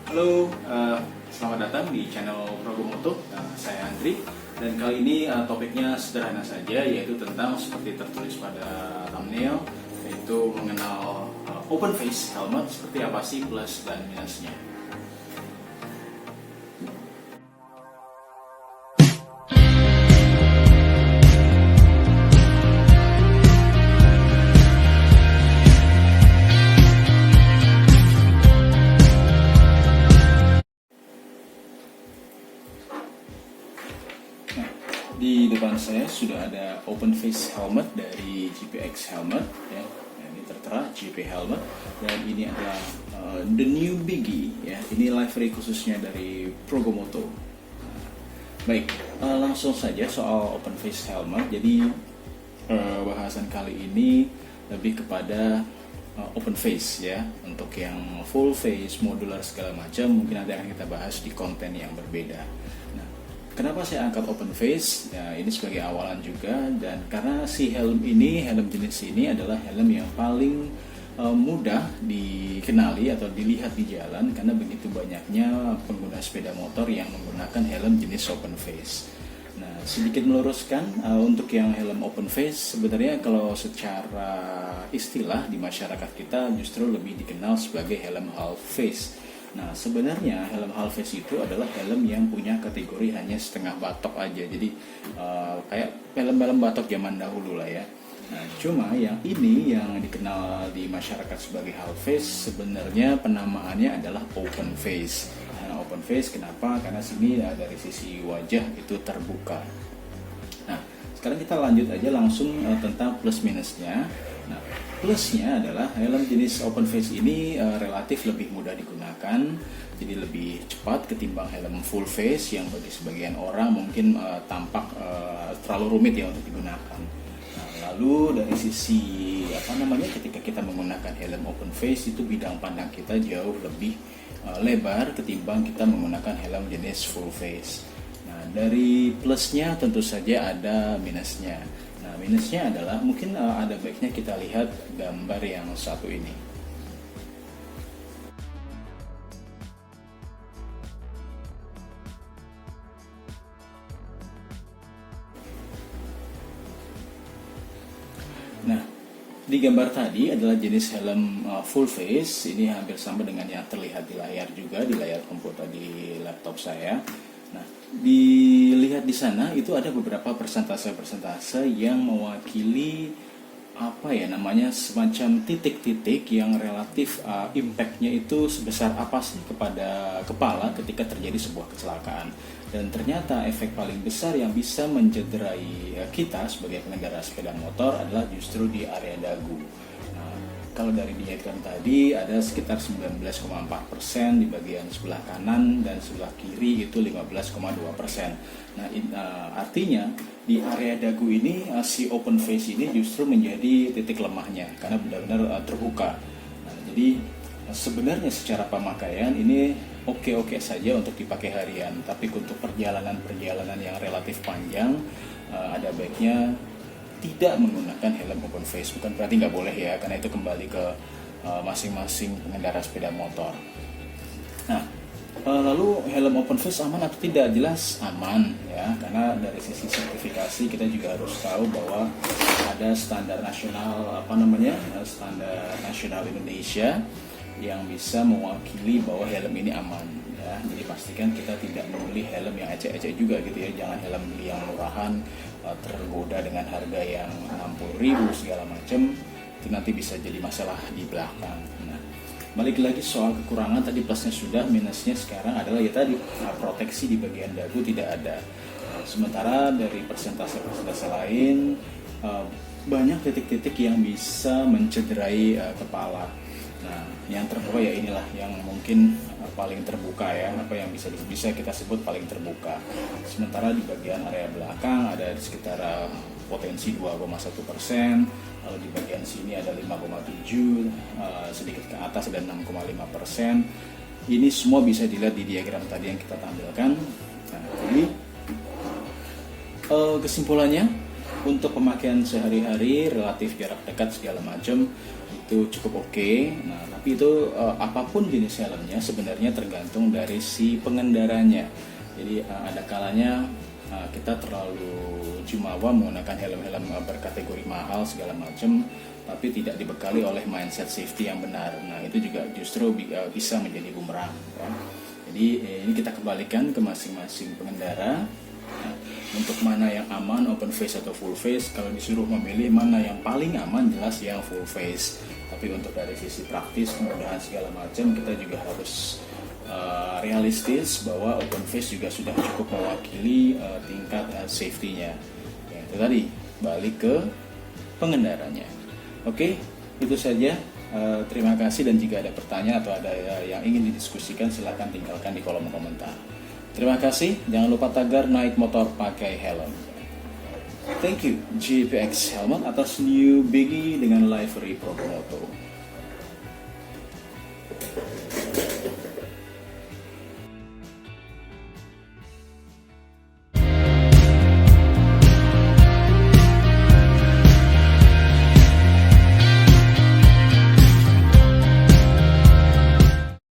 Halo, selamat datang di channel Progomoto. Saya Andri dan kali ini topiknya sederhana saja, yaitu tentang seperti tertulis pada thumbnail, yaitu mengenal open face helmet, seperti apa sih plus dan minusnya. Di depan saya sudah ada open face helmet dari GPX Helmet, ya. Ini tertera GP Helmet, dan ini adalah the new biggie, ya. Ini livery khususnya dari Progomoto. Baik, langsung saja soal open face helmet. Jadi bahasan kali ini lebih kepada open face, ya. Untuk yang full face, modular segala macam, mungkin nanti akan kita bahas di konten yang berbeda. Nah, kenapa saya angkat open face? Ya, ini sebagai awalan juga, dan karena si helm jenis ini adalah helm yang paling mudah dikenali atau dilihat di jalan, karena begitu banyaknya pengguna sepeda motor yang menggunakan helm jenis open face. Nah, sedikit meluruskan, untuk yang helm open face sebenarnya kalau secara istilah di masyarakat kita justru lebih dikenal sebagai helm half face. Nah, sebenarnya helm half face itu adalah helm yang punya kategori hanya setengah batok aja. Jadi kayak helm-helm batok zaman dahulu lah ya. Nah, cuma yang ini yang dikenal di masyarakat sebagai half face sebenarnya penamaannya adalah open face. Nah, open face kenapa? Karena sini dari sisi wajah itu terbuka. Nah, sekarang kita lanjut aja langsung tentang plus minusnya. Nah, plusnya adalah helm jenis open face ini relatif lebih mudah digunakan, jadi lebih cepat ketimbang helm full face yang bagi sebagian orang mungkin tampak terlalu rumit ya untuk digunakan. Nah, lalu dari sisi ketika kita menggunakan helm open face itu bidang pandang kita jauh lebih lebar ketimbang kita menggunakan helm jenis full face. Nah, dari plusnya tentu saja ada minusnya. Nah, minusnya adalah mungkin ada baiknya kita lihat gambar yang satu ini. Nah, di gambar tadi adalah jenis helm full face. Ini hampir sama dengan yang terlihat di layar juga, di layar komputer di laptop saya. Nah, dilihat di sana itu ada beberapa persentase yang mewakili semacam titik-titik yang relatif impact-nya itu sebesar apa sih kepada kepala ketika terjadi sebuah kecelakaan. Dan ternyata efek paling besar yang bisa mencederai kita sebagai pengendara sepeda motor adalah justru di area dagu. Kalau dari diagram tadi ada sekitar 19,4% di bagian sebelah kanan dan sebelah kiri itu 15,2%. Nah, artinya di area dagu ini si open face ini justru menjadi titik lemahnya karena benar-benar terbuka. Nah, jadi sebenarnya secara pemakaian ini oke-oke saja untuk dipakai harian, tapi untuk perjalanan yang relatif panjang ada baiknya tidak menggunakan helm open face. Bukan berarti nggak boleh ya, karena itu kembali ke masing-masing pengendara sepeda motor. Nah, lalu helm open face aman atau tidak? Jelas aman ya, karena dari sisi sertifikasi kita juga harus tahu bahwa ada standar nasional standar nasional Indonesia yang bisa mewakili bahwa helm ini aman ya. Jadi pastikan kita tidak membeli helm yang ecek-ecek juga gitu ya. Jangan helm beli yang murahan tergoda dengan harga yang 60.000 segala macam, itu nanti bisa jadi masalah di belakang. Nah, balik lagi soal kekurangan tadi, plusnya sudah, minusnya sekarang adalah ya tadi proteksi di bagian dagu tidak ada. Sementara dari persentase lain banyak titik-titik yang bisa mencederai kepala. Nah, yang terbuka ya inilah yang mungkin paling terbuka ya, yang bisa kita sebut paling terbuka. Sementara di bagian area belakang ada di sekitar potensi 2,1%, lalu di bagian sini ada 5,7%, sedikit ke atas ada 6,5%. Ini semua bisa dilihat di diagram tadi yang kita tampilkan. Nah, jadi kesimpulannya untuk pemakaian sehari-hari, relatif jarak dekat segala macam itu cukup oke. Nah, tapi itu apapun jenis helmnya sebenarnya tergantung dari si pengendaranya. Jadi ada kalanya kita terlalu jumawa menggunakan helm-helm berkategori mahal segala macam, tapi tidak dibekali oleh mindset safety yang benar. Nah, itu juga justru bisa menjadi bumerang. Ya. Jadi ini kita kembalikan ke masing-masing pengendara. Nah, untuk mana yang aman, open face atau full face, kalau disuruh memilih mana yang paling aman, jelas yang full face. Tapi untuk dari sisi praktis, kemudahan segala macam, kita juga harus realistis bahwa open face juga sudah cukup mewakili tingkat safety-nya. Ya, itu tadi, balik ke pengendaranya. Oke, itu saja. Terima kasih, dan jika ada pertanyaan atau ada yang ingin didiskusikan, silakan tinggalkan di kolom komentar. Terima kasih, jangan lupa tagar naik motor pakai helm. Thank you GPX Helmet atas new Biggie dengan livery Promoto.